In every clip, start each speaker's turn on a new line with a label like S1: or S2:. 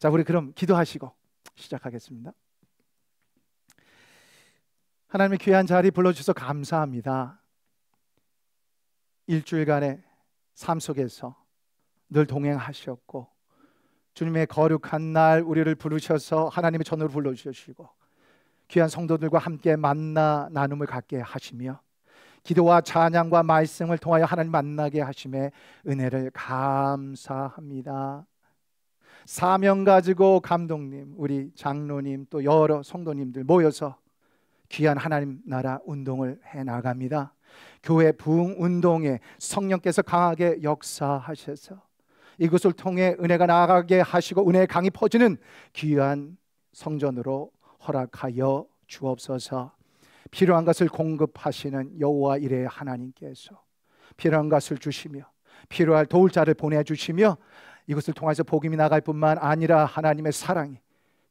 S1: 자, 우리 그럼 기도하시고 시작하겠습니다. 하나님의 귀한 자리 불러주셔서 감사합니다. 일주일간의 삶 속에서 늘 동행하셨고, 주님의 거룩한 날 우리를 부르셔서 하나님의 전으로 불러주시고, 귀한 성도들과 함께 만나 나눔을 갖게 하시며, 기도와 찬양과 말씀을 통하여 하나님 만나게 하심에 은혜를 감사합니다. 사명 가지고 감독님, 우리 장로님, 또 여러 성도님들 모여서 귀한 하나님 나라 운동을 해나갑니다. 교회 부흥 운동에 성령께서 강하게 역사하셔서 이것을 통해 은혜가 나아가게 하시고 은혜의 강이 퍼지는 귀한 성전으로 허락하여 주옵소서. 필요한 것을 공급하시는 여호와 이레 하나님께서 필요한 것을 주시며 필요할 도울 자를 보내주시며 이것을 통해서 복음이 나갈 뿐만 아니라 하나님의 사랑이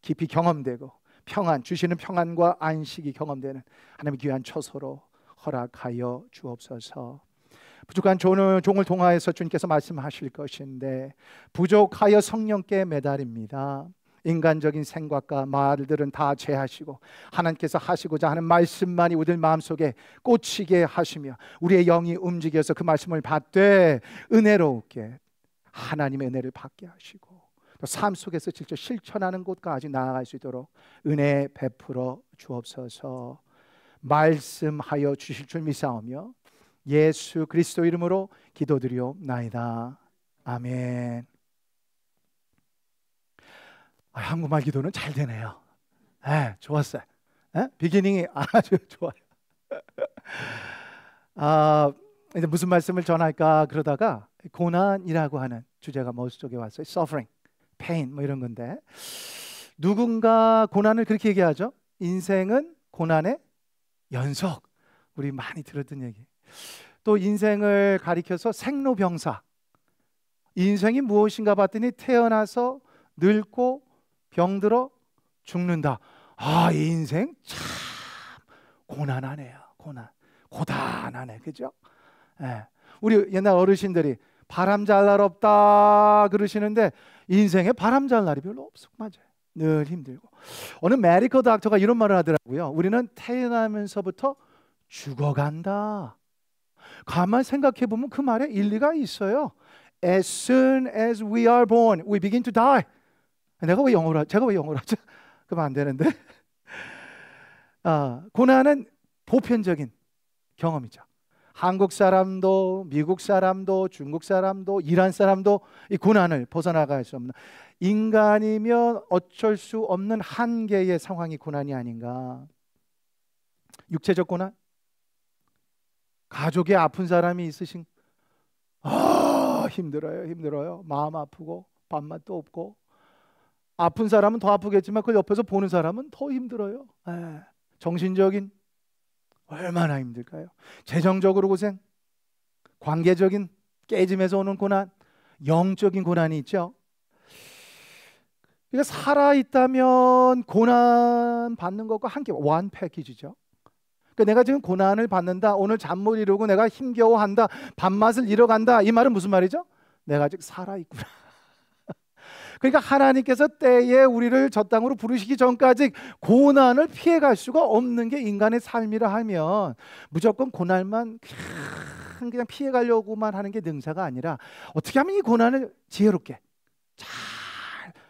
S1: 깊이 경험되고 평안, 주시는 평안과 안식이 경험되는 하나님의 귀한 처소로 허락하여 주옵소서. 부족한 종을 통하여서 주님께서 말씀하실 것인데 부족하여 성령께 매달립니다. 인간적인 생각과 말들은 다 제하시고 하나님께서 하시고자 하는 말씀만이 우리들 마음속에 꽂히게 하시며 우리의 영이 움직여서 그 말씀을 받되 은혜롭게 하나님의 은혜를 받게 하시고 또 삶 속에서 직접 실천하는 곳까지 나아갈 수 있도록 은혜 베풀어 주옵소서. 말씀하여 주실 줄 믿사오며 예수 그리스도 이름으로 기도드리옵나이다. 아멘. 한국말 기도는 잘 되네요. 좋았어요. 비기닝이 아주 좋아요. 이제 무슨 말씀을 전할까 그러다가 고난이라고 하는 주제가 머릿속에 왔어요. Suffering, pain 뭐 이런 건데 누군가 고난을 그렇게 얘기하죠. 인생은 고난의 연속. 우리 많이 들었던 얘기. 또 인생을 가리켜서 생로병사. 인생이 무엇인가 봤더니 태어나서 늙고 병들어 죽는다. 이 인생 참 고난하네요. 고단하네. 그죠? 우리 옛날 어르신들이 바람 잘 날 없다 그러시는데 인생에 바람 잘 날이 별로 없어. 맞아요. 늘 힘들고. 어느 메디컬 닥터가 이런 말을 하더라고요. 우리는 태어나면서부터 죽어간다. 가만 생각해 보면 그 말에 일리가 있어요. As soon as we are born, we begin to die. 제가 왜 영어로 하죠? 그러면 안 되는데. 고난은 보편적인 경험이죠. 한국 사람도 미국 사람도 중국 사람도 이란 사람도 이 고난을 벗어나갈 수 없는, 인간이면 어쩔 수 없는 한계의 상황이 고난이 아닌가. 육체적 고난, 가족에 아픈 사람이 있으신 힘들어요. 마음 아프고 밥맛도 없고, 아픈 사람은 더 아프겠지만 그 옆에서 보는 사람은 더 힘들어요. 정신적인 얼마나 힘들까요? 재정적으로 고생, 관계적인 깨짐에서 오는 고난, 영적인 고난이 있죠. 그러니까 살아있다면 고난 받는 것과 함께 원 패키지죠. 그러니까 내가 지금 고난을 받는다, 오늘 잠 못 이루고 내가 힘겨워한다, 밥맛을 잃어간다, 이 말은 무슨 말이죠? 내가 아직 살아있구나. 그러니까 하나님께서 때에 우리를 저 땅으로 부르시기 전까지 고난을 피해갈 수가 없는 게 인간의 삶이라 하면 무조건 고난만 그냥 피해가려고만 하는 게 능사가 아니라 어떻게 하면 이 고난을 지혜롭게 잘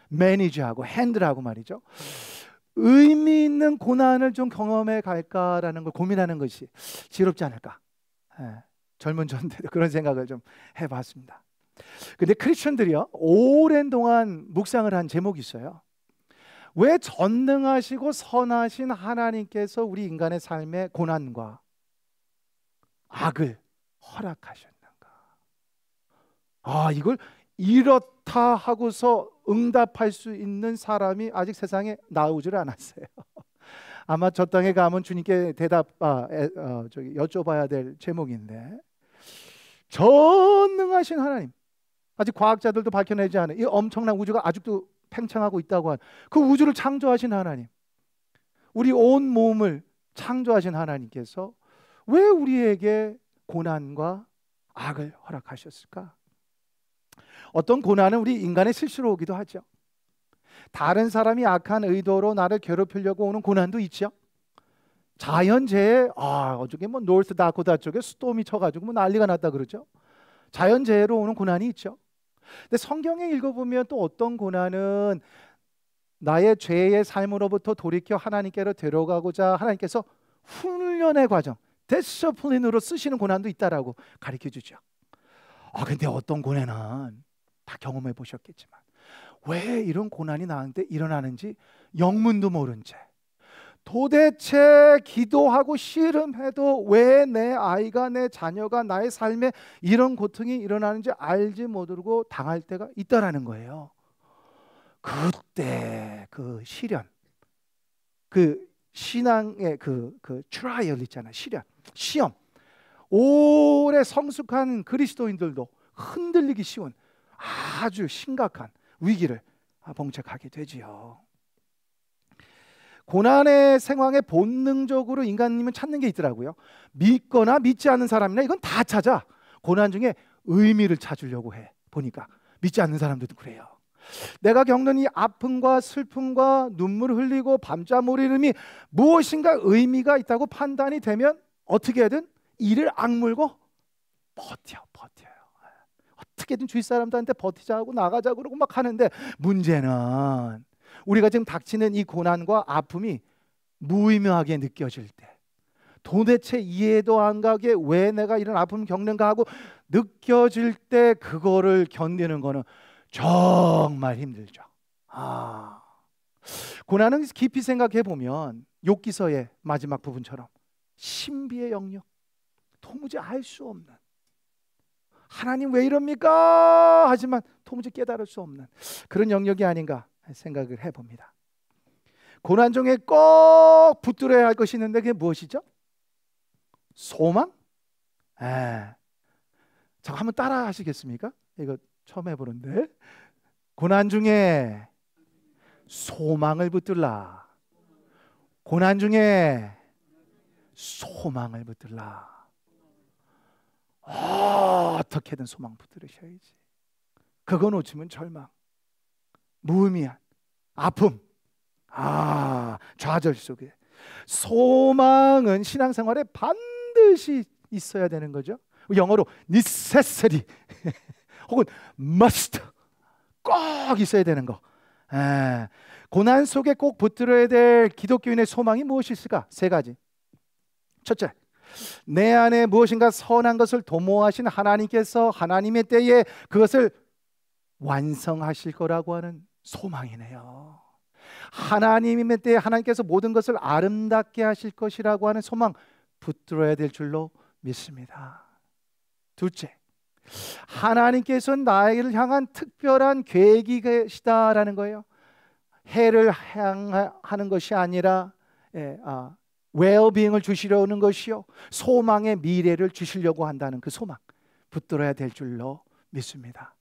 S1: 매니지하고 핸들하고 말이죠. 의미 있는 고난을 좀 경험해 갈까라는 걸 고민하는 것이 지혜롭지 않을까. 젊은 저인데도 그런 생각을 좀 해봤습니다. 근데 크리스천들이요, 오랜 동안 묵상을 한 제목이 있어요. 왜 전능하시고 선하신 하나님께서 우리 인간의 삶에 고난과 악을 허락하셨는가? 이걸 이렇다 하고서 응답할 수 있는 사람이 아직 세상에 나오질 않았어요. 아마 저 땅에 가면 주님께 여쭤봐야 될 제목인데, 전능하신 하나님, 아직 과학자들도 밝혀내지 않은 이 엄청난 우주가 아직도 팽창하고 있다고 하는 그 우주를 창조하신 하나님, 우리 온 몸을 창조하신 하나님께서 왜 우리에게 고난과 악을 허락하셨을까? 어떤 고난은 우리 인간의 실수로 오기도 하죠. 다른 사람이 악한 의도로 나를 괴롭히려고 오는 고난도 있죠. 자연재해, 어저께 뭐 노스 다코타 쪽에 스톰이 쳐가지고 뭐 난리가 났다 그러죠. 자연재해로 오는 고난이 있죠. 근데 성경에 읽어보면 또 어떤 고난은 나의 죄의 삶으로부터 돌이켜 하나님께로 데려가고자 하나님께서 훈련의 과정, 디스플린으로 쓰시는 고난도 있다라고 가르쳐 주죠. 근데 어떤 고난은 다 경험해 보셨겠지만 왜 이런 고난이 나한테 일어나는지 영문도 모른 채 도대체 기도하고 씨름해도 왜 내 아이가, 내 자녀가, 나의 삶에 이런 고통이 일어나는지 알지 못하고 당할 때가 있다라는 거예요. 그때 그 시련, 그 신앙의 그 트라이얼 있잖아요. 시험. 오래 성숙한 그리스도인들도 흔들리기 쉬운 아주 심각한 위기를 봉착하게 되지요. 고난의 상황에 본능적으로 인간님은 찾는 게 있더라고요. 믿거나 믿지 않는 사람이나 이건 다 찾아. 고난 중에 의미를 찾으려고 해. 보니까 믿지 않는 사람들도 그래요. 내가 겪는 이 아픔과 슬픔과 눈물을 흘리고 밤잠을이름이 무엇인가 의미가 있다고 판단이 되면 어떻게든 이를 악물고 버텨요. 어떻게든 주위 사람들한테 버티자고 나가자 그러고 막 하는데, 문제는 우리가 지금 닥치는 이 고난과 아픔이 무의미하게 느껴질 때, 도대체 이해도 안 가게 왜 내가 이런 아픔을 겪는가 하고 느껴질 때, 그거를 견디는 거는 정말 힘들죠. 고난은 깊이 생각해 보면 욥기서의 마지막 부분처럼 신비의 영역, 도무지 알 수 없는, 하나님 왜 이럽니까? 하지만 도무지 깨달을 수 없는 그런 영역이 아닌가 생각을 해봅니다. 고난 중에 꼭 붙들어야 할 것이 있는데 그게 무엇이죠? 소망? 자, 한번 따라 하시겠습니까? 이거 처음 해보는데. 고난 중에 소망을 붙들라. 고난 중에 소망을 붙들라. 어떻게든 소망 붙들으셔야지. 그거 놓치면 절망, 무의미한 아픔, 좌절 속에. 소망은 신앙생활에 반드시 있어야 되는 거죠. 영어로 necessary 혹은 must, 꼭 있어야 되는 거. 고난 속에 꼭 붙들어야 될 기독교인의 소망이 무엇이 있을까? 세 가지. 첫째, 내 안에 무엇인가 선한 것을 도모하신 하나님께서 하나님의 때에 그것을 완성하실 거라고 하는 소망이네요. 하나님의 때에 하나님께서 모든 것을 아름답게 하실 것이라고 하는 소망 붙들어야 될 줄로 믿습니다. 둘째, 하나님께서 나를 향한 특별한 계획이 계시다라는 거예요. 해를 향하는 것이 아니라 웰빙을 주시려는 것이요, 소망의 미래를 주시려고 한다는 그 소망 붙들어야 될 줄로 믿습니다.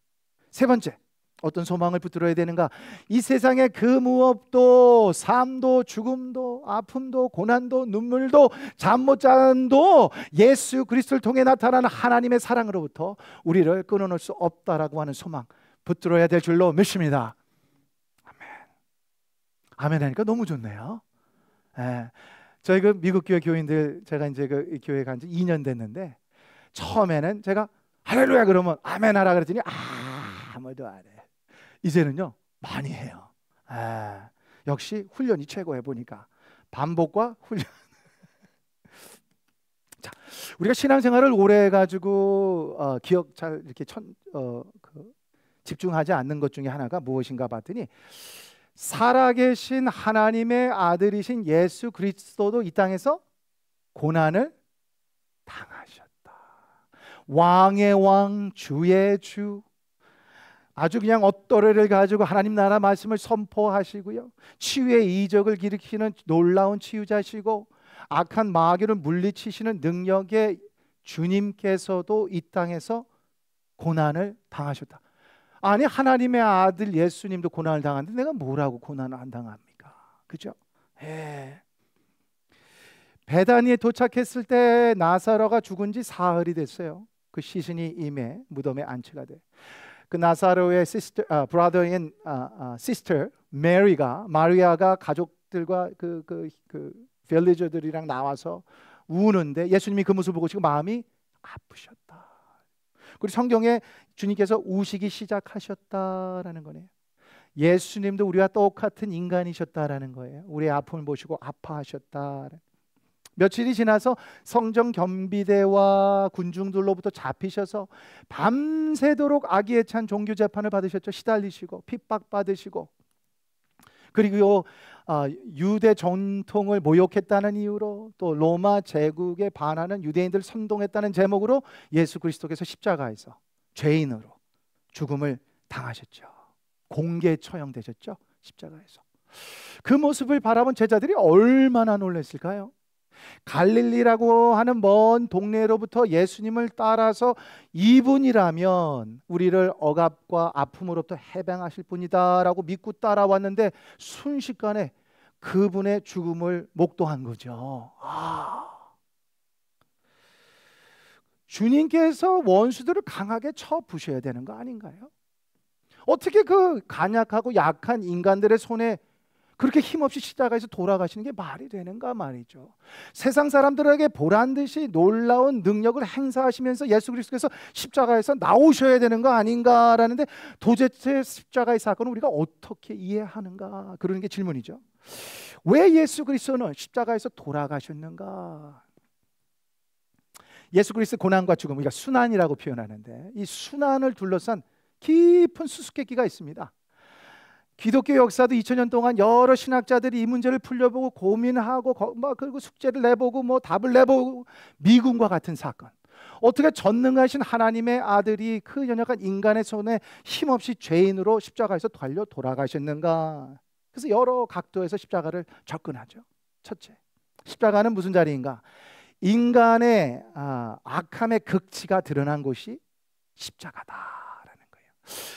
S1: 세 번째, 어떤 소망을 붙들어야 되는가? 이 세상의 그 무엇도, 삶도, 죽음도, 아픔도, 고난도, 눈물도, 잠 못 잠도 예수 그리스도를 통해 나타나는 하나님의 사랑으로부터 우리를 끊어놓을 수 없다라고 하는 소망 붙들어야 될 줄로 믿습니다. 아멘 하니까 너무 좋네요. 저희 그 미국 교회 교인들, 제가 이제 그 교회 간 지 2년 됐는데, 처음에는 제가 할렐루야 그러면 아멘 하라 그랬더니 아무도 안 해. 이제는요 많이 해요. 역시 훈련이 최고해. 보니까 반복과 훈련. 자, 우리가 신앙생활을 오래 해가지고 기억 잘 이렇게 집중하지 않는 것 중에 하나가 무엇인가 봤더니, 살아계신 하나님의 아들이신 예수 그리스도도 이 땅에서 고난을 당하셨다. 왕의 왕, 주의 주, 아주 그냥 엇도래를 가지고 하나님 나라 말씀을 선포하시고요, 치유의 이적을 일으키는 놀라운 치유자시고, 악한 마귀를 물리치시는 능력의 주님께서도 이 땅에서 고난을 당하셨다. 아니, 하나님의 아들 예수님도 고난을 당하는데 내가 뭐라고 고난을 안 당합니까? 그죠? 베다니에 도착했을 때 나사로가 죽은 지 사흘이 됐어요. 그 시신이 임해 무덤에 안치가 돼. 그 나사로의 브라더 앤 시스터, 마리아가 가족들과 그 벨리저들이랑 나와서 우는데 예수님이 그 모습을 보시고 마음이 아프셨다. 그리고 성경에 주님께서 우시기 시작하셨다라는 거네요. 예수님도 우리와 똑같은 인간이셨다라는 거예요. 우리의 아픔을 보시고 아파하셨다. 며칠이 지나서 성전 경비대와 군중들로부터 잡히셔서 밤새도록 악의에 찬 종교 재판을 받으셨죠. 시달리시고 핍박받으시고, 그리고 유대 전통을 모욕했다는 이유로 또 로마 제국에 반하는 유대인들을 선동했다는 제목으로 예수 그리스도께서 십자가에서 죄인으로 죽음을 당하셨죠. 공개 처형되셨죠. 십자가에서. 그 모습을 바라본 제자들이 얼마나 놀랐을까요? 갈릴리라고 하는 먼 동네로부터 예수님을 따라서 이분이라면 우리를 억압과 아픔으로부터 해방하실 분이다 라고 믿고 따라왔는데 순식간에 그분의 죽음을 목도한 거죠. 주님께서 원수들을 강하게 쳐부셔야 되는 거 아닌가요? 어떻게 그 간약하고 약한 인간들의 손에 그렇게 힘없이 십자가에서 돌아가시는 게 말이 되는가 말이죠. 세상 사람들에게 보란듯이 놀라운 능력을 행사하시면서 예수 그리스도께서 십자가에서 나오셔야 되는 거 아닌가라는데 도대체 십자가의 사건을 우리가 어떻게 이해하는가, 그러는 게 질문이죠. 왜 예수 그리스도는 십자가에서 돌아가셨는가? 예수 그리스도의 고난과 죽음, 우리가 순환이라고 표현하는데 이 순환을 둘러싼 깊은 수수께끼가 있습니다. 기독교 역사도 2000년 동안 여러 신학자들이 이 문제를 풀려보고 고민하고 그리고 숙제를 내보고 답을 내보고, 미군과 같은 사건, 어떻게 전능하신 하나님의 아들이 그 연약한 인간의 손에 힘없이 죄인으로 십자가에서 달려 돌아가셨는가. 그래서 여러 각도에서 십자가를 접근하죠. 첫째, 십자가는 무슨 자리인가? 인간의 악함의 극치가 드러난 곳이 십자가다.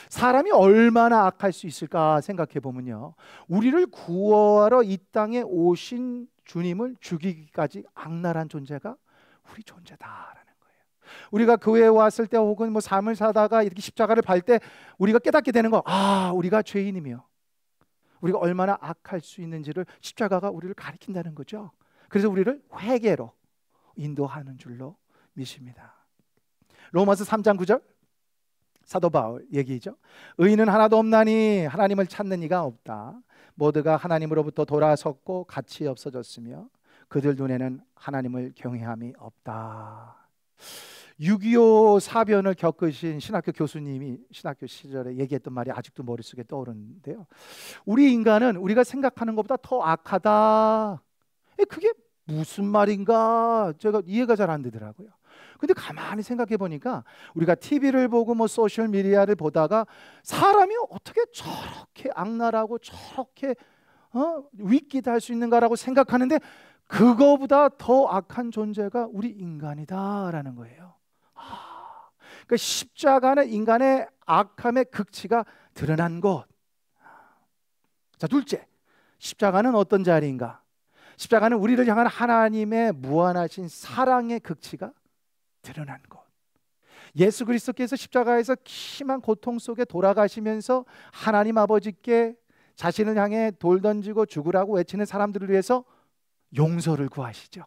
S1: 사람이 얼마나 악할 수 있을까 생각해 보면요, 우리를 구원하러 이 땅에 오신 주님을 죽이기까지 악랄한 존재가 우리 존재다라는 거예요. 우리가 교회에 왔을 때 혹은 삶을 사다가 이렇게 십자가를 발 때 우리가 깨닫게 되는 거, 우리가 죄인이며 우리가 얼마나 악할 수 있는지를 십자가가 우리를 가리킨다는 거죠. 그래서 우리를 회개로 인도하는 줄로 믿습니다. 로마서 3장 9절 사도 바울 얘기죠. 의인은 하나도 없나니 하나님을 찾는 이가 없다. 모두가 하나님으로부터 돌아섰고 같이 없어졌으며 그들 눈에는 하나님을 경외함이 없다. 6.25 사변을 겪으신 신학교 교수님이 신학교 시절에 얘기했던 말이 아직도 머릿속에 떠오르는데요. 우리 인간은 우리가 생각하는 것보다 더 악하다. 그게 무슨 말인가 제가 이해가 잘 안 되더라고요. 근데 가만히 생각해 보니까 우리가 TV를 보고 소셜 미디어를 보다가 사람이 어떻게 저렇게 악랄하고 저렇게 윗기다 할 수 있는가라고 생각하는데 그거보다 더 악한 존재가 우리 인간이다라는 거예요. 그러니까 십자가는 인간의 악함의 극치가 드러난 곳. 자, 둘째, 십자가는 어떤 자리인가? 십자가는 우리를 향한 하나님의 무한하신 사랑의 극치가 드러난 곳. 예수 그리스도께서 십자가에서 심한 고통 속에 돌아가시면서 하나님 아버지께 자신을 향해 돌 던지고 죽으라고 외치는 사람들을 위해서 용서를 구하시죠.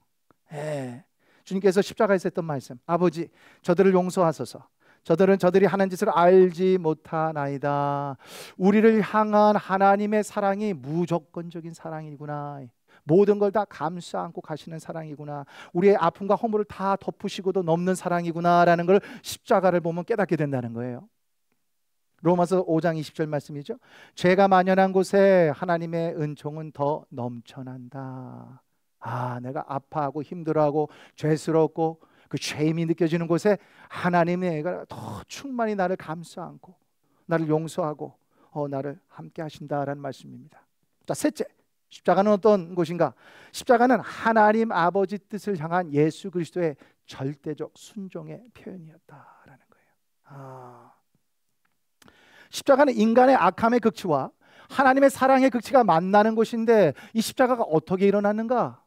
S1: 주님께서 십자가에서 했던 말씀, 아버지 저들을 용서하소서. 저들은 저들이 하는 짓을 알지 못하나이다. 우리를 향한 하나님의 사랑이 무조건적인 사랑이구나. 모든 걸 다 감싸 안고 가시는 사랑이구나. 우리의 아픔과 허물을 다 덮으시고도 넘는 사랑이구나라는 걸 십자가를 보면 깨닫게 된다는 거예요. 로마서 5장 20절 말씀이죠. 죄가 만연한 곳에 하나님의 은총은 더 넘쳐난다. 내가 아파하고 힘들어하고 죄스럽고 그 죄임이 느껴지는 곳에 하나님의 애가 더 충만히 나를 감싸 안고 나를 용서하고 나를 함께 하신다라는 말씀입니다. 자, 셋째, 십자가는 어떤 곳인가? 십자가는 하나님 아버지 뜻을 향한 예수 그리스도의 절대적 순종의 표현이었다라는 거예요. 십자가는 인간의 악함의 극치와 하나님의 사랑의 극치가 만나는 곳인데 이 십자가가 어떻게 일어났는가?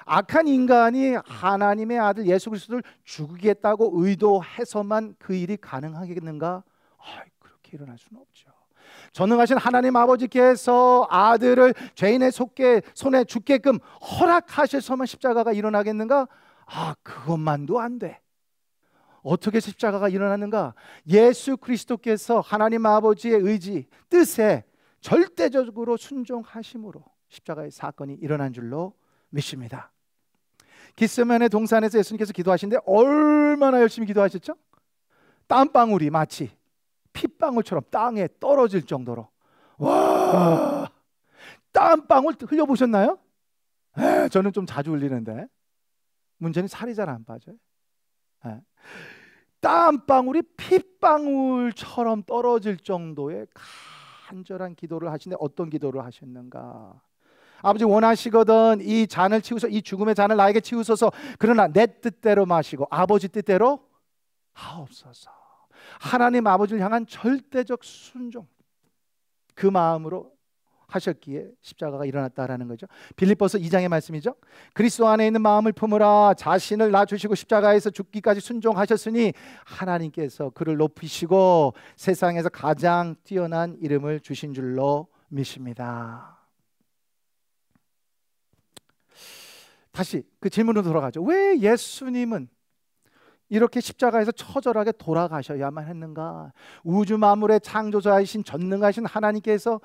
S1: 악한 인간이 하나님의 아들 예수 그리스도를 죽이겠다고 의도해서만 그 일이 가능하겠는가? 그렇게 일어날 수는 없죠. 전능하신 하나님 아버지께서 아들을 죄인의 손에 죽게끔 허락하셔서만 십자가가 일어나겠는가? 그것만도 안 돼. 어떻게 십자가가 일어났는가? 예수 그리스도께서 하나님 아버지의 의지, 뜻에 절대적으로 순종하심으로 십자가의 사건이 일어난 줄로 믿습니다. 겟세마네 동산에서 예수님께서 기도하시는데 얼마나 열심히 기도하셨죠? 땀방울이 마치 핏방울처럼 땅에 떨어질 정도로, 와, 땀방울 흘려보셨나요? 저는 좀 자주 흘리는데 문제는 살이 잘 안 빠져요. 땀방울이 핏방울처럼 떨어질 정도의 간절한 기도를 하시는데 어떤 기도를 하셨는가? 아버지, 원하시거든 이 잔을 치우소, 이 죽음의 잔을 나에게 치우소서. 그러나 내 뜻대로 마시고 아버지 뜻대로 하옵소서. 하나님 아버지를 향한 절대적 순종, 그 마음으로 하셨기에 십자가가 일어났다라는 거죠. 빌립보서 2장의 말씀이죠. 그리스도 안에 있는 마음을 품으라. 자신을 낮추시고 십자가에서 죽기까지 순종하셨으니 하나님께서 그를 높이시고 세상에서 가장 뛰어난 이름을 주신 줄로 믿습니다. 다시 그 질문으로 돌아가죠. 왜 예수님은 이렇게 십자가에서 처절하게 돌아가셔야만 했는가? 우주 만물의 창조자이신 전능하신 하나님께서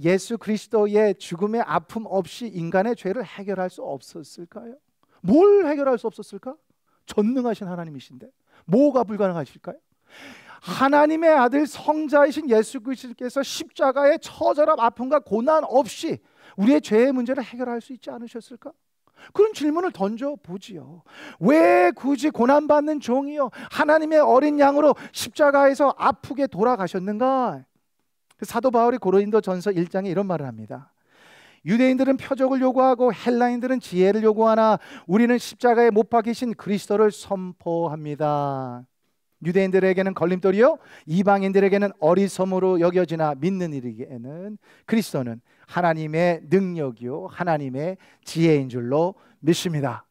S1: 예수 그리스도의 죽음의 아픔 없이 인간의 죄를 해결할 수 없었을까요? 뭘 해결할 수 없었을까? 전능하신 하나님이신데 뭐가 불가능하실까요? 하나님의 아들 성자이신 예수 그리스도께서 십자가의 처절한 아픔과 고난 없이 우리의 죄의 문제를 해결할 수 있지 않으셨을까? 그런 질문을 던져보지요. 왜 굳이 고난받는 종이요 하나님의 어린 양으로 십자가에서 아프게 돌아가셨는가? 사도 바울이 고린도전서 1장에 이런 말을 합니다. 유대인들은 표적을 요구하고 헬라인들은 지혜를 요구하나 우리는 십자가에 못 박히신 그리스도를 선포합니다. 유대인들에게는 걸림돌이요 이방인들에게는 어리석음으로 여겨지나 믿는 이에게는 그리스도는 하나님의 능력이요 하나님의 지혜인 줄로 믿습니다.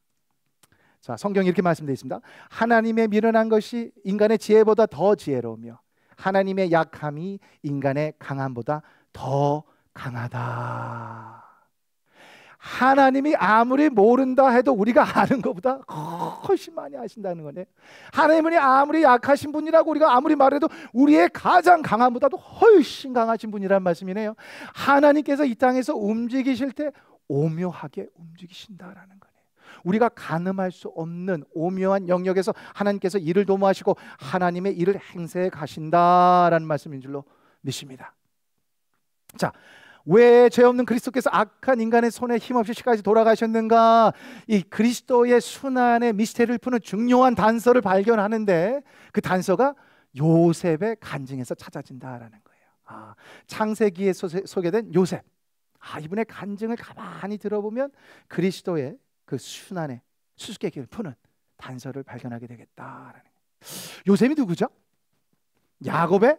S1: 자, 성경이 이렇게 말씀되어 있습니다. 하나님의 미련한 것이 인간의 지혜보다 더 지혜로우며 하나님의 약함이 인간의 강함보다 더 강하다. 하나님이 아무리 모른다 해도 우리가 아는 것보다 훨씬 많이 아신다는 거네. 하나님은 아무리 약하신 분이라고 우리가 아무리 말해도 우리의 가장 강함보다도 훨씬 강하신 분이란 말씀이네요. 하나님께서 이 땅에서 움직이실 때 오묘하게 움직이신다라는 거네요. 우리가 가늠할 수 없는 오묘한 영역에서 하나님께서 일을 도모하시고 하나님의 일을 행세해 가신다라는 말씀인 줄로 믿습니다. 자, 왜 죄 없는 그리스도께서 악한 인간의 손에 힘없이 십자가까지 돌아가셨는가? 이 그리스도의 순환의 미스테리를 푸는 중요한 단서를 발견하는데 그 단서가 요셉의 간증에서 찾아진다라는 거예요. 창세기에 소개된 요셉. 이분의 간증을 가만히 들어보면 그리스도의 그 순환의 수수께끼를 푸는 단서를 발견하게 되겠다라는 거예요. 요셉이 누구죠? 야곱의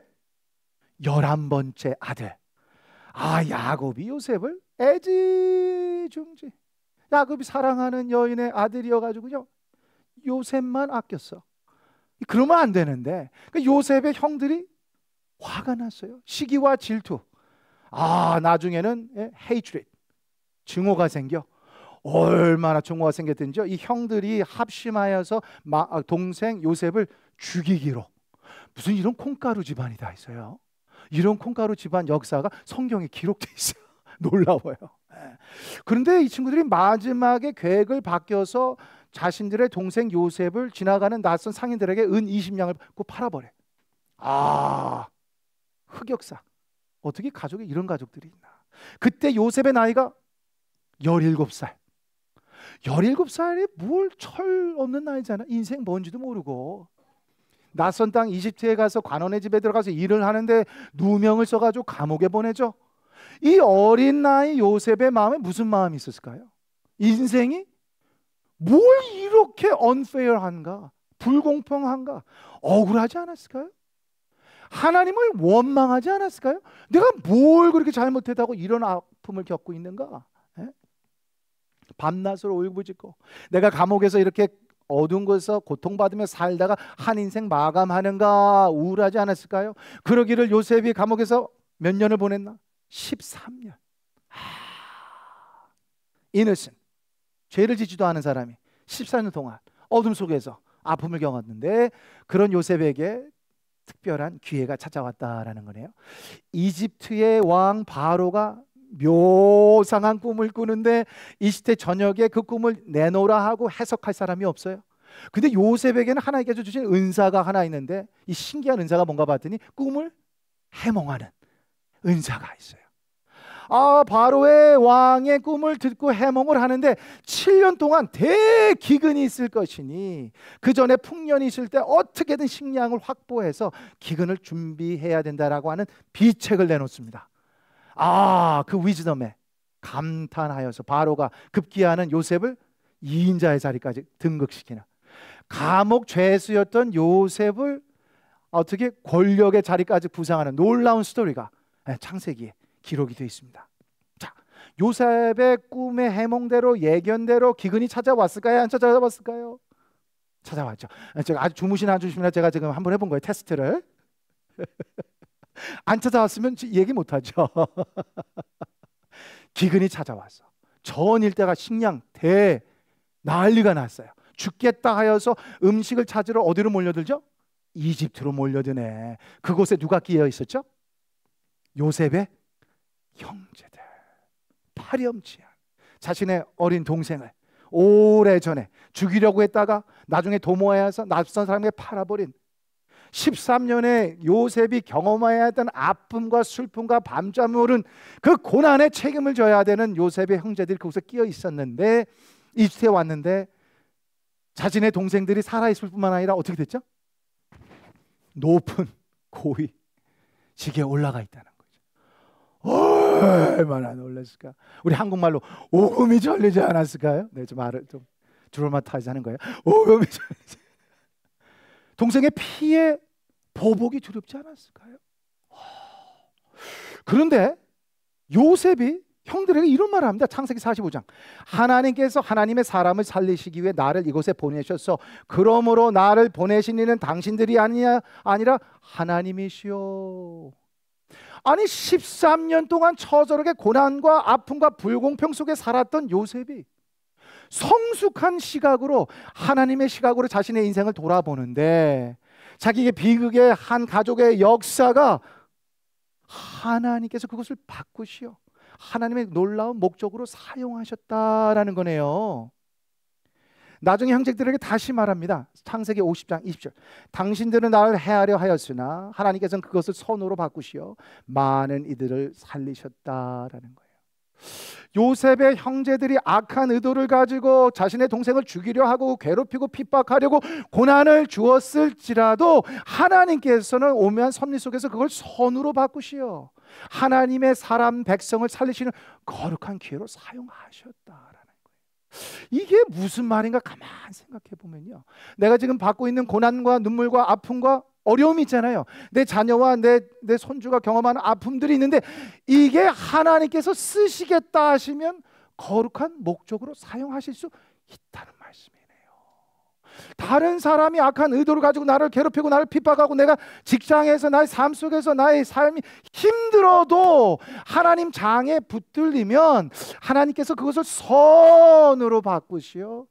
S1: 11번째 아들. 야곱이 요셉을 애지중지, 야곱이 사랑하는 여인의 아들이어가지고요 요셉만 아꼈어. 그러면 안 되는데 요셉의 형들이 화가 났어요. 시기와 질투. 나중에는 hatred, 증오가 생겨. 얼마나 증오가 생겼든지요, 이 형들이 합심하여서 동생 요셉을 죽이기로. 무슨 이런 콩가루 집안이 다 있어요. 이런 콩가루 집안 역사가 성경에 기록되어 있어요. 놀라워요. 그런데 이 친구들이 마지막에 계획을 바뀌어서 자신들의 동생 요셉을 지나가는 낯선 상인들에게 은 20냥을 팔아버려. 흑역사. 어떻게 가족에 이런 가족들이 있나. 그때 요셉의 나이가 17살. 17살이 뭘 철 없는 나이잖아. 인생 뭔지도 모르고. 낯선 땅 이집트에 가서 관원의 집에 들어가서 일을 하는데 누명을 써가지고 감옥에 보내죠. 이 어린 나이 요셉의 마음에 무슨 마음이 있었을까요? 인생이 뭘 이렇게 unfair한가, 불공평한가, 억울하지 않았을까요? 하나님을 원망하지 않았을까요? 내가 뭘 그렇게 잘못했다고 이런 아픔을 겪고 있는가? 밤낮으로 울부짖고 내가 감옥에서 이렇게 어두운 곳에서 고통받으며 살다가 한 인생 마감하는가 우울하지 않았을까요? 그러기를 요셉이 감옥에서 몇 년을 보냈나? 13년. innocent, 죄를 짓지도 않은 사람이 14년 동안 어둠 속에서 아픔을 겪었는데, 그런 요셉에게 특별한 기회가 찾아왔다라는 거네요. 이집트의 왕 바로가 묘상한 꿈을 꾸는데 이 시대 저녁에 그 꿈을 내놓으라 하고 해석할 사람이 없어요. 근데 요셉에게는 하나님께서 주신 은사가 하나 있는데, 이 신기한 은사가 뭔가 봤더니 꿈을 해몽하는 은사가 있어요. 바로의 왕의 꿈을 듣고 해몽을 하는데 7년 동안 대기근이 있을 것이니 그 전에 풍년이 있을 때 어떻게든 식량을 확보해서 기근을 준비해야 된다라고 하는 비책을 내놓습니다. 그 위즈덤에 감탄하여서 바로가 급기야는 요셉을 2인자의 자리까지 등극시키는, 감옥 죄수였던 요셉을 어떻게 권력의 자리까지 부상하는 놀라운 스토리가 창세기에 기록이 되어 있습니다. 자, 요셉의 꿈의 해몽대로, 예견대로 기근이 찾아왔을까요? 안 찾아왔을까요? 찾아왔죠. 제가 아주 주무시나 안 주무시나 제가 지금 한번 해본 거예요, 테스트를. 안 찾아왔으면 얘기 못하죠. 기근이 찾아왔어. 전 일대가 식량 난리가 났어요. 죽겠다 하여서 음식을 찾으러 어디로 몰려들죠? 이집트로 몰려드네. 그곳에 누가 끼어 있었죠? 요셉의 형제들. 파렴치한 자신의 어린 동생을 오래전에 죽이려고 했다가 나중에 도모해서 낯선 사람에게 팔아버린 13년의 요셉이 경험해야 했던 아픔과 슬픔과 밤잠을은 그 고난의 책임을 져야 되는 요셉의 형제들이 그곳에 끼어 있었는데, 이집트에 왔는데 자신의 동생들이 살아있을 뿐만 아니라 어떻게 됐죠? 높은 고위 직에 올라가 있다는 거죠. 얼마나 놀랐을까? 우리 한국말로 오금이 절리지 않았을까요? 네, 좀 말을 좀 드라마타이즈 하는 거예요. 오금이 절리지. 동생의 피에 보복이 두렵지 않았을까요? 그런데 요셉이 형들에게 이런 말을 합니다. 창세기 45장. 하나님께서 하나님의 사람을 살리시기 위해 나를 이곳에 보내셨어. 그러므로 나를 보내신 이는 당신들이 아니라 하나님이시오. 아니 13년 동안 처절하게 고난과 아픔과 불공평 속에 살았던 요셉이 성숙한 시각으로, 하나님의 시각으로 자신의 인생을 돌아보는데, 자기의 비극의 한 가족의 역사가 하나님께서 그것을 바꾸시어 하나님의 놀라운 목적으로 사용하셨다라는 거네요. 나중에 형제들에게 다시 말합니다. 창세기 50장 20절. 당신들은 나를 해하려 하였으나 하나님께서는 그것을 선으로 바꾸시어 많은 이들을 살리셨다라는 거예요. 요셉의 형제들이 악한 의도를 가지고 자신의 동생을 죽이려 하고 괴롭히고 핍박하려고 고난을 주었을지라도 하나님께서는 오묘한 섭리 속에서 그걸 선으로 바꾸시어 하나님의 사람 백성을 살리시는 거룩한 기회로 사용하셨다라는 거예요. 이게 무슨 말인가 가만 생각해 보면요, 내가 지금 받고 있는 고난과 눈물과 아픔과 어려움이 있잖아요. 내 자녀와 내 손주가 경험하는 아픔들이 있는데, 이게 하나님께서 쓰시겠다 하시면 거룩한 목적으로 사용하실 수 있다는 말씀이네요. 다른 사람이 악한 의도를 가지고 나를 괴롭히고 나를 핍박하고 내가 직장에서 나의 삶 속에서 나의 삶이 힘들어도 하나님 장에 붙들리면 하나님께서 그것을 선으로 바꾸시어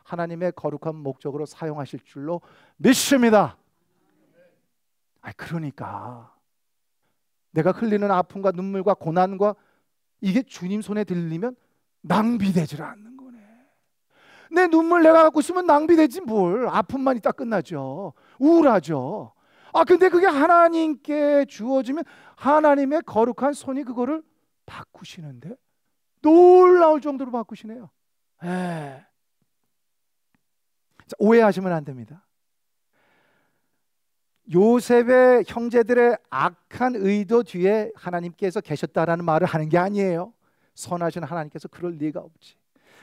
S1: 하나님의 거룩한 목적으로 사용하실 줄로 믿습니다. 그러니까 내가 흘리는 아픔과 눈물과 고난과 이게 주님 손에 들리면 낭비되질 않는 거네. 내 눈물 내가 갖고 있으면 낭비되지 뭘. 아픔만 있다 끝나죠. 우울하죠. 근데 그게 하나님께 주어지면 하나님의 거룩한 손이 그거를 바꾸시는데, 놀라울 정도로 바꾸시네요. 자, 오해하시면 안 됩니다. 요셉의 형제들의 악한 의도 뒤에 하나님께서 계셨다라는 말을 하는 게 아니에요. 선하신 하나님께서 그럴 리가 없지.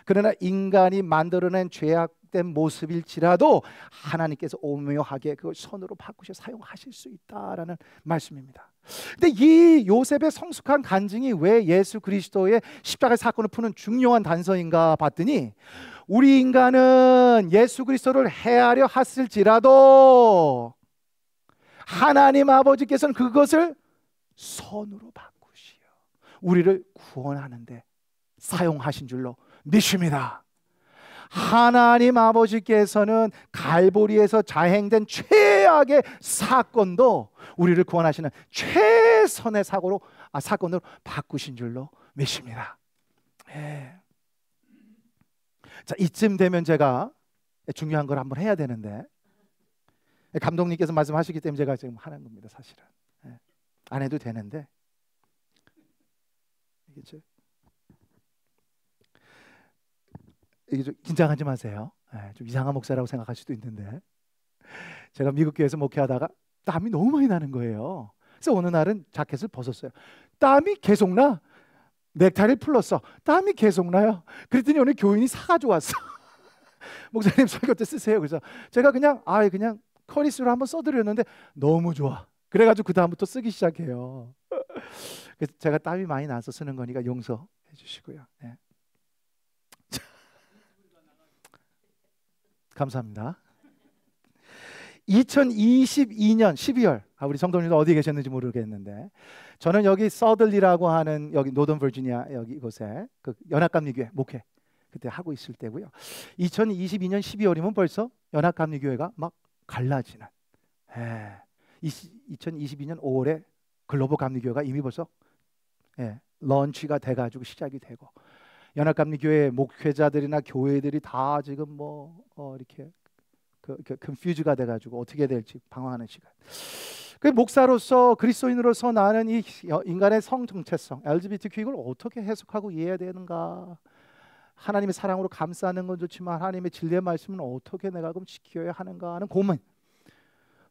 S1: 그러나 인간이 만들어낸 죄악된 모습일지라도 하나님께서 오묘하게 그걸 선으로 바꾸셔 사용하실 수 있다라는 말씀입니다. 근데 이 요셉의 성숙한 간증이 왜 예수 그리스도의 십자가의 사건을 푸는 중요한 단서인가 봤더니, 우리 인간은 예수 그리스도를 해하려 했을지라도 하나님 아버지께서는 그것을 선으로 바꾸시어 우리를 구원하는데 사용하신 줄로 믿습니다. 하나님 아버지께서는 갈보리에서 자행된 최악의 사건도 우리를 구원하시는 최선의 사건으로 바꾸신 줄로 믿습니다. 예. 자, 이쯤 되면 제가 중요한 걸 한번 해야 되는데, 감독님께서 말씀하시기 때문에 제가 지금 하는 겁니다. 사실은 안 해도 되는데, 이게 좀 긴장하지 마세요. 좀 이상한 목사라고 생각할 수도 있는데, 제가 미국 교회에서 목회하다가 땀이 너무 많이 나는 거예요. 그래서 어느 날은 자켓을 벗었어요. 땀이 계속 나. 넥타이를 풀렀어. 땀이 계속 나요. 그랬더니 오늘 교인이 사가지고 왔어. 목사님 설교 때 쓰세요. 그래서 제가 그냥 커리스로 한번 써드렸는데 너무 좋아. 그래가지고 그 다음부터 쓰기 시작해요. 그래서 제가 땀이 많이 나서 쓰는 거니까 용서해 주시고요. 네. 감사합니다. 2022년 12월, 우리 성도님들 어디 계셨는지 모르겠는데, 저는 여기 서들리라고 하는 여기 노던 버지니아 여기 이곳에 그 연합감리교회 목회 그때 하고 있을 때고요. 2022년 12월이면 벌써 연합감리교회가 막 갈라지는. 2022년 5월에 글로벌 감리교회가 이미 벌써 런치가 돼가지고 시작이 되고, 연합감리교회 목회자들이나 교회들이 다 지금 이렇게 컨퓨즈가 돼가지고 어떻게 될지 방황하는 시간. 그 목사로서 그리스도인으로서 나는 이 인간의 성 정체성, LGBTQ 이걸 어떻게 해석하고 이해해야 되는가? 하나님의 사랑으로 감싸는 건 좋지만 하나님의 진리의 말씀은 어떻게 내가 그럼 지켜야 하는가 하는 고민.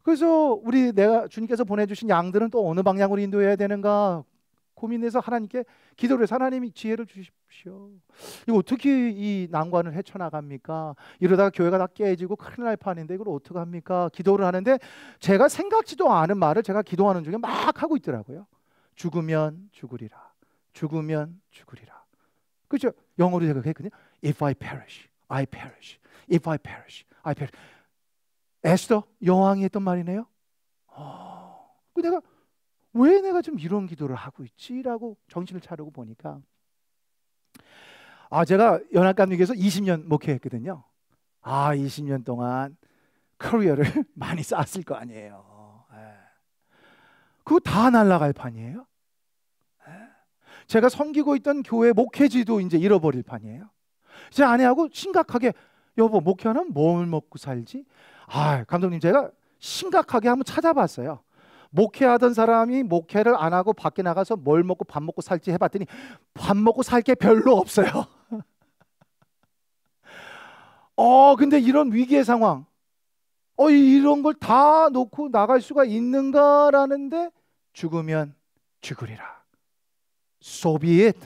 S1: 그래서 내가 주님께서 보내주신 양들은 또 어느 방향으로 인도해야 되는가 고민해서 하나님께 기도를 해서 하나님이 지혜를 주십시오. 이거 어떻게 이 난관을 헤쳐나갑니까? 이러다가 교회가 다 깨지고 큰일 날 판인데 이걸 어떻게 합니까? 기도를 하는데 제가 생각지도 않은 말을 제가 기도하는 중에 막 하고 있더라고요. 죽으면 죽으리라. 죽으면 죽으리라. 그렇죠? 영어로 제가 했거든요. If I perish, I perish. If I perish, I perish. 에스더 여왕이 했던 말이네요. 왜 내가 좀 이런 기도를 하고 있지라고 정신을 차리고 보니까, 제가 연합감리교회에서 20년 목회했거든요. 20년 동안 커리어를 많이 쌓았을 거 아니에요. 그거 다 날아갈 판이에요. 제가 섬기고 있던 교회 목회지도 이제 잃어버릴 판이에요. 제 아내하고 심각하게, 여보 목회하면 뭘 먹고 살지? 감독님, 제가 심각하게 한번 찾아봤어요. 목회하던 사람이 목회를 안 하고 밖에 나가서 뭘 먹고 밥 먹고 살지 해봤더니 밥 먹고 살 게 별로 없어요. 근데 이런 위기의 상황, 이런 걸 다 놓고 나갈 수가 있는가라는데, 죽으면 죽으리라. So be it.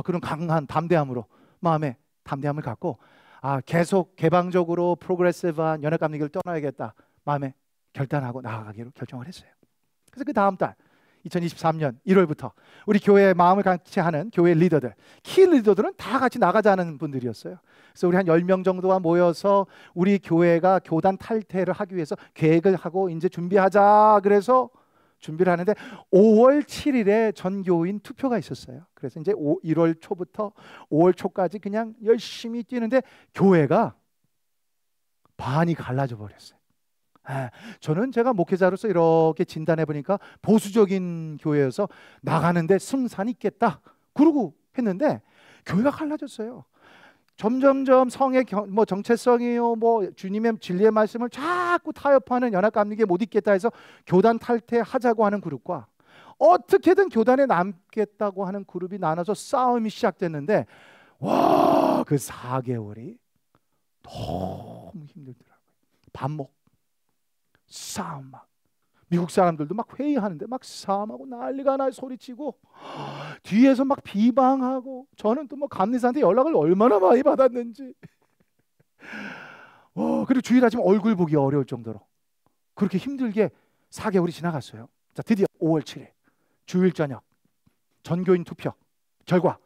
S1: 그런 강한 담대함으로, 마음에 담대함을 갖고 계속 개방적으로 프로그레시브한 연합감리교회를 떠나야겠다 마음에 결단하고 나아가기로 결정을 했어요. 그래서 그 다음 달 2023년 1월부터 우리 교회의 마음을 같이 하는 교회 리더들, 키 리더들은 다 같이 나가자는 분들이었어요. 그래서 우리 한 10명 정도가 모여서 우리 교회가 교단 탈퇴를 하기 위해서 계획을 하고 이제 준비하자. 그래서 준비를 하는데 5월 7일에 전교인 투표가 있었어요. 그래서 이제 1월 초부터 5월 초까지 그냥 열심히 뛰는데 교회가 반이 갈라져 버렸어요. 저는 제가 목회자로서 이렇게 진단해 보니까 보수적인 교회여서 나가는데 승산이 있겠다 그러고 했는데, 교회가 갈라졌어요. 점점점 성의 정체성이요, 주님의 진리의 말씀을 자꾸 타협하는 연합감리교회 못 있겠다 해서 교단 탈퇴하자고 하는 그룹과 어떻게든 교단에 남겠다고 하는 그룹이 나눠서 싸움이 시작됐는데, 그 4개월이 너무 힘들더라고요. 반목, 싸움, 미국 사람들도 막 회의하는데 막 싸움하고 난리가 나, 소리치고 뒤에서 막 비방하고, 저는 또 감리사한테 연락을 얼마나 많이 받았는지. 그리고 주일 아침 얼굴 보기 어려울 정도로 그렇게 힘들게 4개월이 지나갔어요. 자, 드디어 5월 7일 주일 저녁 전교인 투표 결과,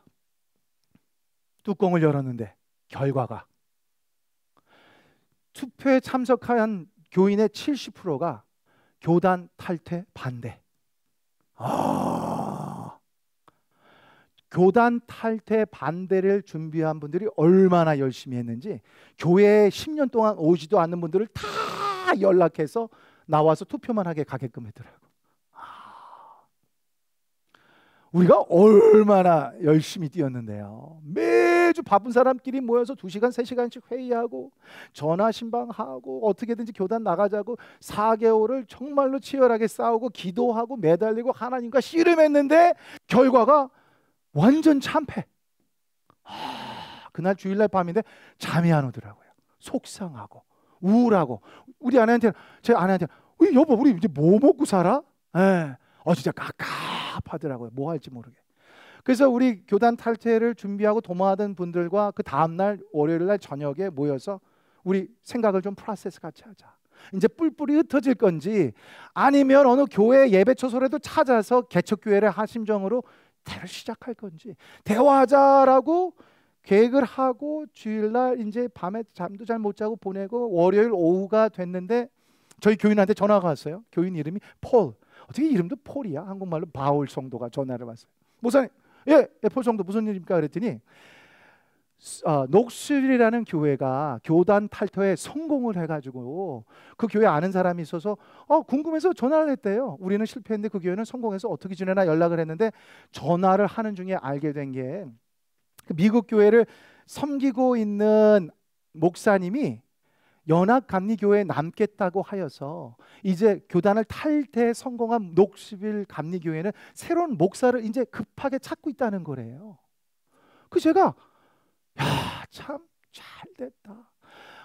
S1: 뚜껑을 열었는데 결과가, 투표에 참석한 교인의 70%가 교단 탈퇴 반대. 교단 탈퇴 반대를 준비한 분들이 얼마나 열심히 했는지 교회에 10년 동안 오지도 않는 분들을 다 연락해서 나와서 투표만 하게 가게끔 했더라고. 우리가 얼마나 열심히 뛰었는데요. 매주 바쁜 사람끼리 모여서 2시간, 3시간씩 회의하고 전화 신방하고 어떻게든지 교단 나가자고 4개월을 정말로 치열하게 싸우고 기도하고 매달리고 하나님과 씨름했는데 결과가 완전 참패. 그날 주일날 밤인데 잠이 안 오더라고요. 속상하고 우울하고 우리 아내한테 제 아내한테 여보 우리 이제 뭐 먹고 살아? 진짜 깝깝하더라고요. 뭐 할지 모르게. 그래서 우리 교단 탈퇴를 준비하고 도모하던 분들과 그 다음날 월요일날 저녁에 모여서 우리 생각을 좀 프로세스 같이 하자. 이제 뿔뿔이 흩어질 건지 아니면 어느 교회 예배처소라도 찾아서 개척교회를 하심정으로 대를 시작할 건지 대화하자라고 계획을 하고 주일날 이제 밤에 잠도 잘 못 자고 보내고 월요일 오후가 됐는데 저희 교인한테 전화가 왔어요. 교인 이름이 폴. 어떻게 이름도 폴이야? 한국말로 바울 성도가 전화를 왔어요. 목사님, 폴 성도 무슨 일입니까? 그랬더니 녹스빌이라는 교회가 교단 탈퇴에 성공을 해가지고 그 교회 아는 사람이 있어서 궁금해서 전화를 했대요. 우리는 실패했는데 그 교회는 성공해서 어떻게 지내나 연락을 했는데 전화를 하는 중에 알게 된 게 미국 교회를 섬기고 있는 목사님이 연합감리교회에 남겠다고 하여서 이제 교단을 탈퇴 성공한 녹스빌 감리교회는 새로운 목사를 이제 급하게 찾고 있다는 거래요. 그 제가 참 잘됐다.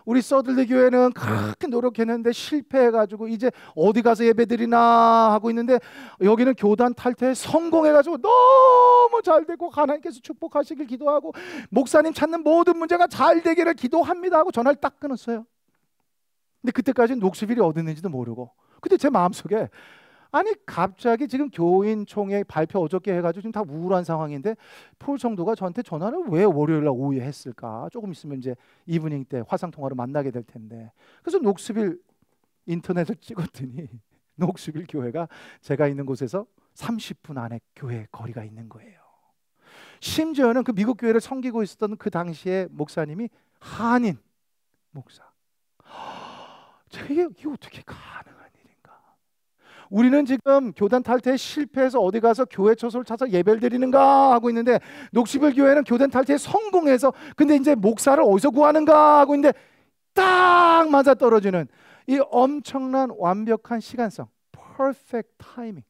S1: 우리 서들리 교회는 그렇게 노력했는데 실패해가지고 이제 어디 가서 예배드리나 하고 있는데 여기는 교단 탈퇴에 성공해가지고 너무 잘되고 하나님께서 축복하시길 기도하고 목사님 찾는 모든 문제가 잘 되기를 기도합니다 하고 전화를 딱 끊었어요. 근데 그때까지는 녹스빌이 어디 있는지도 모르고 근데 제 마음속에 아니 갑자기 지금 교인총회 발표 어저께 해가지고 지금 다 우울한 상황인데 폴 성도가 저한테 전화를 왜 월요일날 오후에 했을까? 조금 있으면 이제 이브닝 때 화상통화로 만나게 될 텐데 그래서 녹스빌 인터넷을 찍었더니 녹스빌 교회가 제가 있는 곳에서 30분 안에 교회 거리가 있는 거예요. 심지어는 그 미국 교회를 섬기고 있었던 그 당시에 목사님이 한인 목사. 이게 어떻게 가능한 일인가? 우리는 지금 교단 탈퇴에 실패해서 어디 가서 교회 처소를 찾아 예배를 드리는가 하고 있는데 녹스빌 교회는 교단 탈퇴에 성공해서 근데 이제 목사를 어디서 구하는가 하고 있는데 딱 맞아 떨어지는 이 엄청난 완벽한 시간성, perfect timing.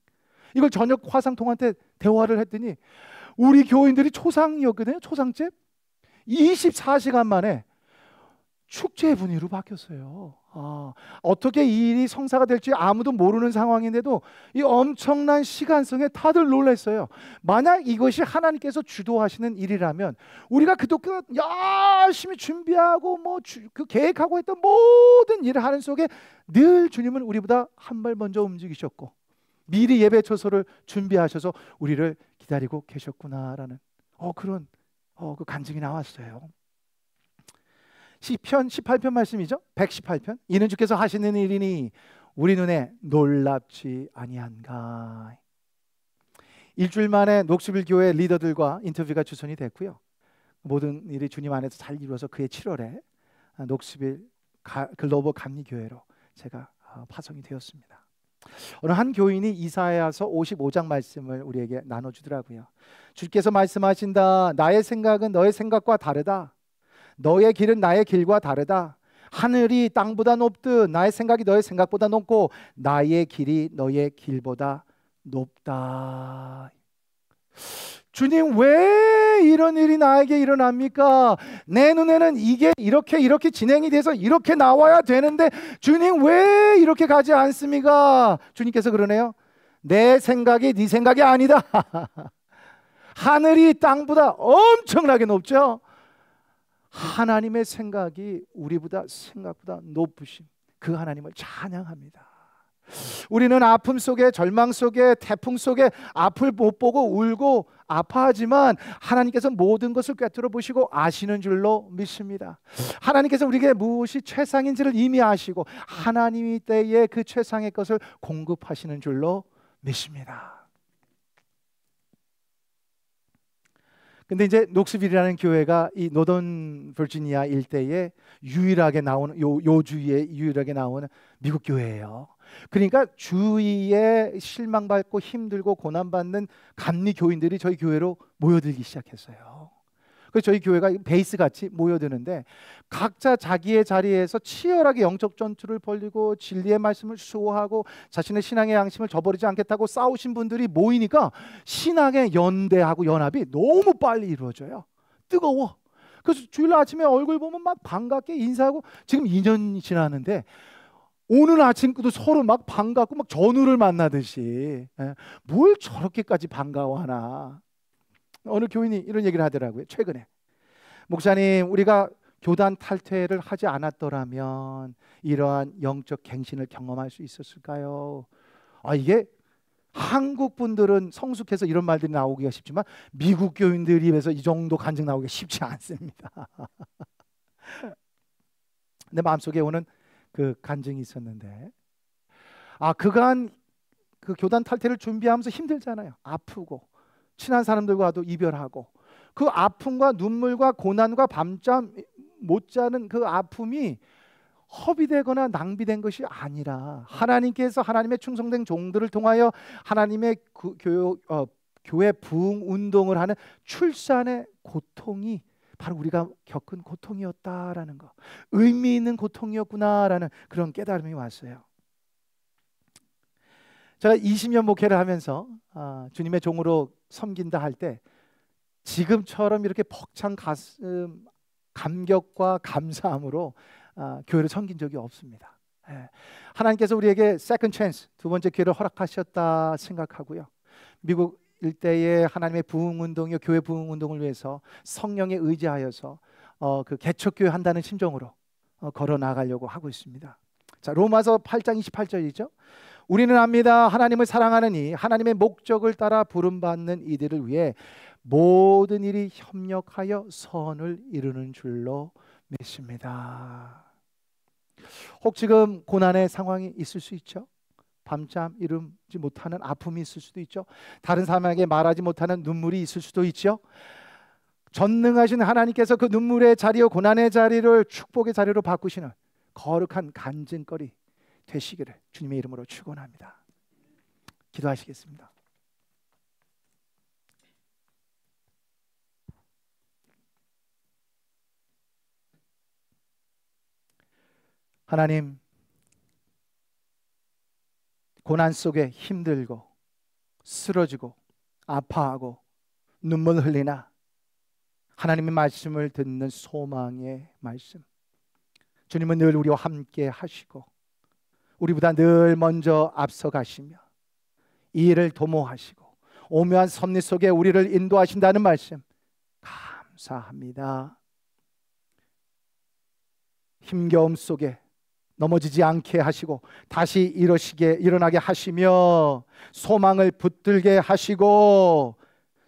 S1: 이걸 저녁 화상통화 때 대화를 했더니 우리 교인들이 초상이었거든요. 초상집 24시간 만에 축제 분위기로 바뀌었어요. 어떻게 이 일이 성사가 될지 아무도 모르는 상황인데도 이 엄청난 시간성에 다들 놀랐어요. 만약 이것이 하나님께서 주도하시는 일이라면 우리가 그동안 열심히 준비하고 그 계획하고 했던 모든 일을 하는 속에 늘 주님은 우리보다 한 발 먼저 움직이셨고 미리 예배 처소를 준비하셔서 우리를 기다리고 계셨구나라는 그런 그 간증이 나왔어요. 시편 18편 말씀이죠. 118편. 이는 주께서 하시는 일이니 우리 눈에 놀랍지 아니한가. 일주일 만에 녹스빌 교회 리더들과 인터뷰가 주선이 됐고요. 모든 일이 주님 안에서 잘 이루어서 그해 7월에 녹스빌 글로벌 감리교회로 제가 파송이 되었습니다. 어느 한 교인이 이사야서 55장 말씀을 우리에게 나눠주더라고요. 주께서 말씀하신다. 나의 생각은 너의 생각과 다르다. 너의 길은 나의 길과 다르다. 하늘이 땅보다 높듯 나의 생각이 너의 생각보다 높고 나의 길이 너의 길보다 높다. 주님 왜 이런 일이 나에게 일어납니까? 내 눈에는 이게 이렇게 진행이 돼서 이렇게 나와야 되는데 주님 왜 이렇게 가지 않습니까? 주님께서 그러네요. 내 생각이 네 생각이 아니다. 하늘이 땅보다 엄청나게 높죠. 하나님의 생각이 우리보다 생각보다 높으신 그 하나님을 찬양합니다. 우리는 아픔 속에 절망 속에 태풍 속에 앞을 못 보고 울고 아파하지만 하나님께서 모든 것을 꿰뚫어 보시고 아시는 줄로 믿습니다. 하나님께서 우리에게 무엇이 최상인지를 이미 아시고 하나님이 때에 그 최상의 것을 공급하시는 줄로 믿습니다. 근데 이제 녹스빌이라는 교회가 이 노던 버지니아 일대에 유일하게 나오는 요 주위에 유일하게 나오는 미국 교회예요. 그러니까 주위에 실망받고 힘들고 고난받는 감리 교인들이 저희 교회로 모여들기 시작했어요. 그래서 저희 교회가 베이스 같이 모여드는데 각자 자기의 자리에서 치열하게 영적 전투를 벌이고 진리의 말씀을 수호하고 자신의 신앙의 양심을 저버리지 않겠다고 싸우신 분들이 모이니까 신앙의 연대하고 연합이 너무 빨리 이루어져요. 뜨거워. 그래서 주일 아침에 얼굴 보면 막 반갑게 인사하고 지금 2년이 지났는데 오늘 아침도 서로 막 반갑고 막 전우를 만나듯이 뭘 저렇게까지 반가워하나. 어느 교인이 이런 얘기를 하더라고요. 최근에 목사님, 우리가 교단 탈퇴를 하지 않았더라면 이러한 영적 갱신을 경험할 수 있었을까요? 이게 한국 분들은 성숙해서 이런 말들이 나오기가 쉽지만 미국 교인들 입에서 이 정도 간증 나오기가 쉽지 않습니다. 내 마음속에 오는 그 간증이 있었는데 그간 그 교단 탈퇴를 준비하면서 힘들잖아요. 아프고 친한 사람들과도 이별하고 그 아픔과 눈물과 고난과 밤잠 못 자는 그 아픔이 허비되거나 낭비된 것이 아니라 하나님께서 하나님의 충성된 종들을 통하여 하나님의 교회 부흥 운동을 하는 출산의 고통이 바로 우리가 겪은 고통이었다라는 거, 의미 있는 고통이었구나라는 그런 깨달음이 왔어요. 제가 20년 목회를 하면서 주님의 종으로 섬긴다 할 때 지금처럼 이렇게 벅찬 가슴 감격과 감사함으로 교회를 섬긴 적이 없습니다. 하나님께서 우리에게 세컨드 찬스, 두 번째 기회를 허락하셨다 생각하고요. 미국 일대의 하나님의 부흥운동이요, 교회 부흥운동을 위해서 성령에 의지하여서 그 개척교회 한다는 심정으로 걸어 나가려고 하고 있습니다. 자, 로마서 8장 28절이죠. 우리는 압니다. 하나님을 사랑하느니 하나님의 목적을 따라 부름받는 이들을 위해 모든 일이 협력하여 선을 이루는 줄로 믿습니다. 혹 지금 고난의 상황이 있을 수 있죠. 밤잠 이루지 못하는 아픔이 있을 수도 있죠. 다른 사람에게 말하지 못하는 눈물이 있을 수도 있죠. 전능하신 하나님께서 그 눈물의 자리요 고난의 자리를 축복의 자리로 바꾸시는 거룩한 간증거리 되시기를 주님의 이름으로 축원합니다. 기도하시겠습니다. 하나님, 고난 속에 힘들고 쓰러지고 아파하고 눈물 흘리나 하나님의 말씀을 듣는 소망의 말씀, 주님은 늘 우리와 함께 하시고 우리보다 늘 먼저 앞서가시며 이 일을 도모하시고 오묘한 섭리 속에 우리를 인도하신다는 말씀 감사합니다. 힘겨움 속에 넘어지지 않게 하시고 다시 일어나게 하시며 소망을 붙들게 하시고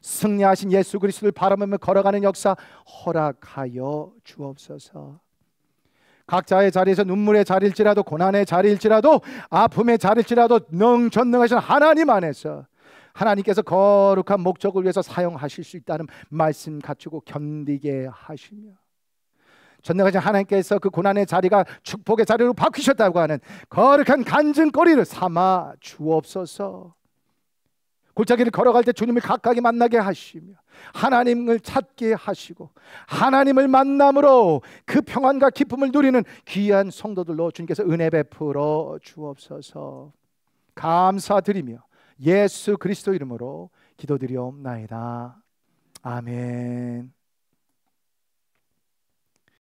S1: 승리하신 예수 그리스도를 바라보며 걸어가는 역사 허락하여 주옵소서. 각자의 자리에서 눈물의 자리일지라도 고난의 자리일지라도 아픔의 자리일지라도 전능하신 하나님 안에서 하나님께서 거룩한 목적을 위해서 사용하실 수 있다는 말씀 갖추고 견디게 하시며 전능하신 하나님께서 그 고난의 자리가 축복의 자리로 바뀌셨다고 하는 거룩한 간증거리를 삼아 주옵소서. 골짜기를 걸어갈 때 주님을 가까이 만나게 하시며 하나님을 찾게 하시고 하나님을 만남으로 그 평안과 기쁨을 누리는 귀한 성도들로 주님께서 은혜 베풀어 주옵소서. 감사드리며 예수 그리스도 이름으로 기도드리옵나이다. 아멘.